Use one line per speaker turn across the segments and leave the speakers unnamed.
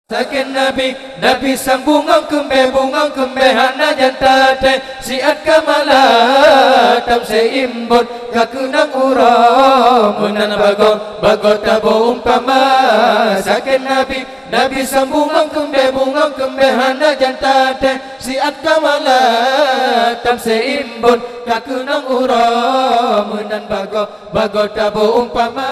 Sakin Nabi sambungang kembe hana jantate siat kamala tam seimbon kakunang ura munan bago tabo umpama. Sakin Nabi sambungang kembe hana jantate siat kamala tam seimbon kakunang ura munan bago tabo umpama.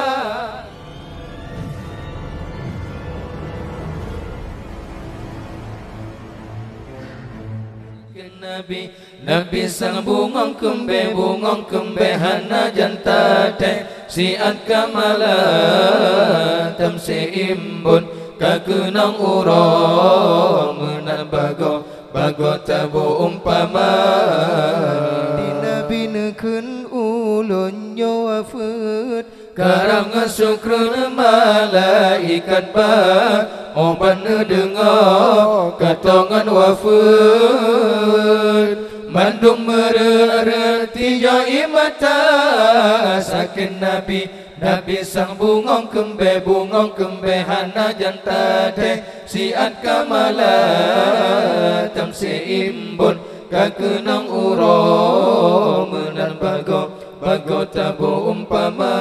Nabi sang bungong kembe hana jantate siat kamala tam seimbun kakunang uro menan bago tabo umpama.
Di Nabi nekun ulun nyawafut
karang syukrun malaikat ba oban dengar katongan wafud mandung mererti jai mata. Sakin Nabi sang bungong kembe hana jantate siat kamala tam seimbun kakunang uro menan bago tabo umpama.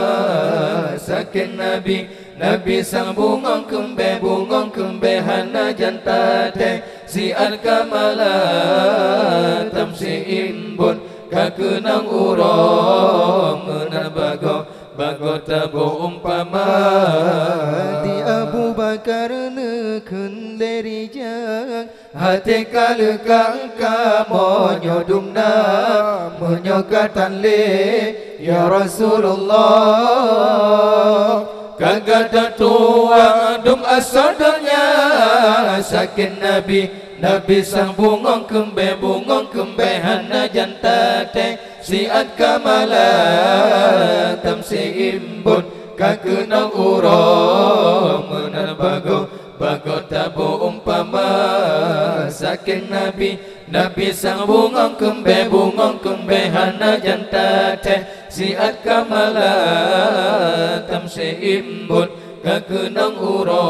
Sakin Nabi sang bungong kembe hana jantate siat kamala tam seimbun kakunang uro menan bago tabo umpama.
Di Abu Bakar nekun dari jak
hati kalekang kamonyo dumna menyokatan le ya Rasulullah kagada tua dum asadanya. Sakin Nabi sang bungong kembe hana jantate siat kamala tam seimbun kakunang uro menan bago tabo umpama. Sakin Nabi sang bungong kembe hana jantate siat kamala tam seimbun kakunang uro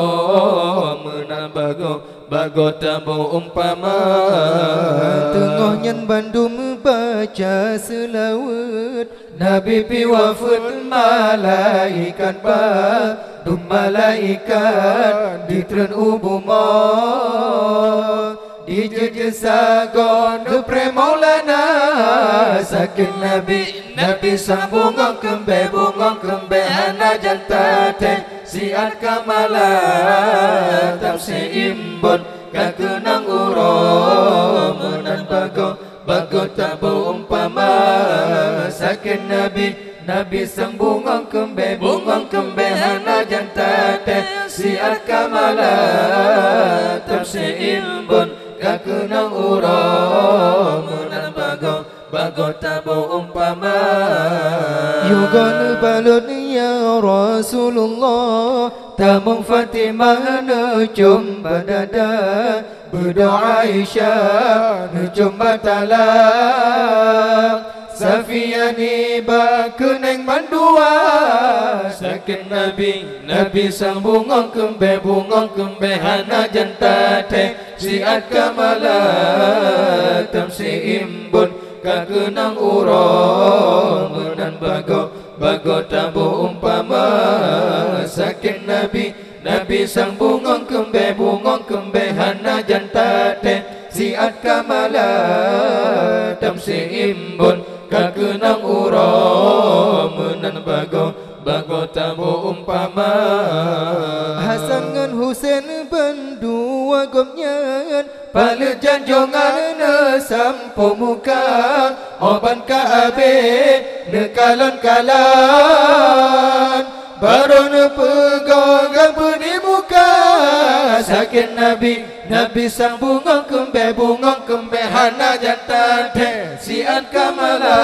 menan bago tabo umpama.
Tengah nyan bandum baca selawat
Nabi piwafud malaikat ba dum malaikat ditren ubuma di jejesa gondo pre maulana. Sakin Nabi sang bungong kembe hana jantate siat kamala tam seimbun kakunang uro menan bago tabo umpama. Sakin Nabi sang bungong kembe hana jantate siat kamala tam seimbun kakunang uro menan bago tabo umpama.
Yugan balun ya Rasulullah
tamung Fatimah nucum badada berdoa Aisyah nucum batala Safiyani bakuneng mandua. Sakin Nabi sang bungong kembe hana jantate siat kamala tam seimbun kakunang uro menan bago tabo umpama. Sakin Nabi sang bungong kembe hana jantate siat kamala tam seimbun kakunang uro menan bago tabo umpama.
Hasan ngan Husain berdua gomnyan
Palut janjongan ne sampo muka oban kaabe ne kalon kalan baru ne pegangan budi muka. Sakin Nabi sang bungong kembe hana jantate siat kamala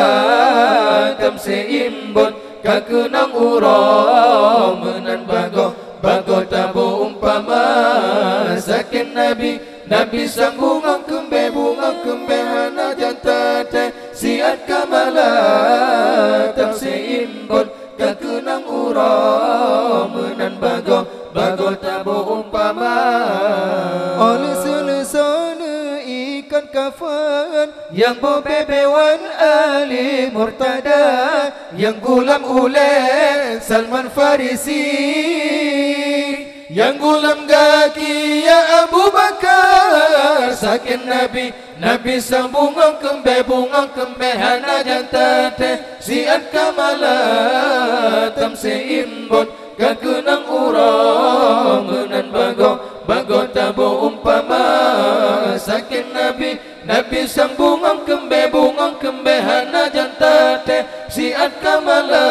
tam seimbun kakunang uro menan bago tabo umpama. Sakin Nabi sang bungong kembe hana jantate siat kamala tam seimbun kakunang uro menan bago bago tabu umpama.
Oleh selesana ikan kafan
Yang bebebewan Ali Murtada, yang gulam uleh Salman Farisi, yang gulam gaki ya Abu Bakar. Sakin Nabi sambungang kembe hana jantate siat kamala tamse imbon kakenang urang menan bago tabo umpama. Sakin Nabi sambungang kembe hana jantate siat kamala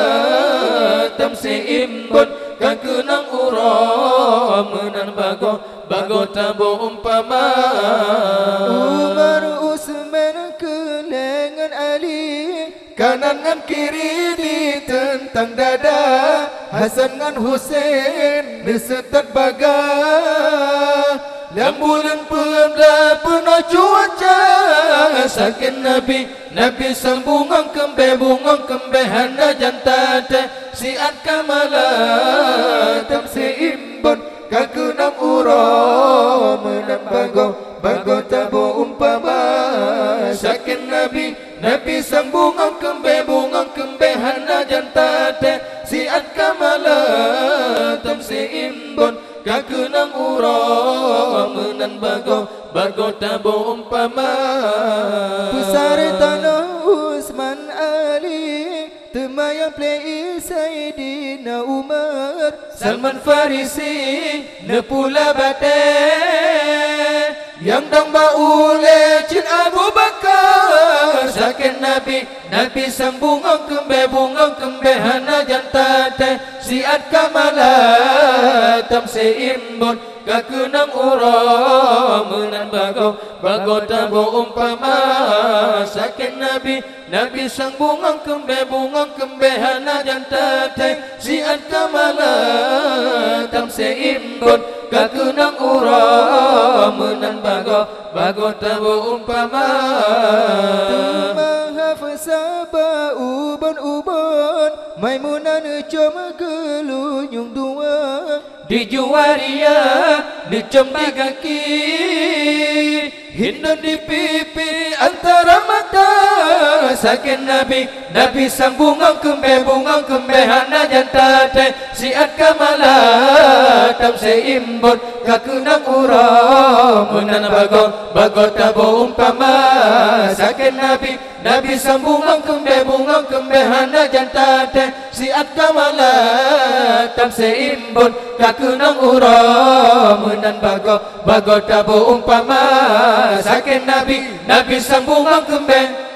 tamse imbon kakenang urang menan bago tabo umpama.
Umar Usman kelengan Ali,
Kanan ngan kiri ditentang dada, Hasan ngan Husein disetat baga. Lambulan pemda penuh cuaca. Sakin Nabi sambungang kembe hana jantate siat kamala tamse imbon kakunam uro menang bago tabo umpama. Sakin Nabi sambungang kembe hana jantate siat kamala tamse imbon kakunam uro menang bago tabo umpama.
besar tanah Usman Ali, temayang play Sayyidina Umar,
Salman Farisi nepula bate, yang dang baule cin Abu Bakar. Sakin Nabi sambungang kembe hana jantate siat kamala tamse imbon kakenang uro menan bago tabo umpama. Sakin Nabi sambungang kembe hana jantate siat kamala tamse imbon kakenang uro menan bago tabo umpama.
Mahafsaba ubon Maimunah necom gelunyung dua,
Di Juwaria necom di kaki, Hindun di pipi antara mata. Sakin Nabi sambungang kembe hana jantate siat kamala tamse imbon kakenang ura menan bago tabo umpama. Sakin Nabi sambungang kembe hana jantate siat kamala tamse imbon kakenang ura menan bago tabo umpama. Sakin Nabi sambungang kembe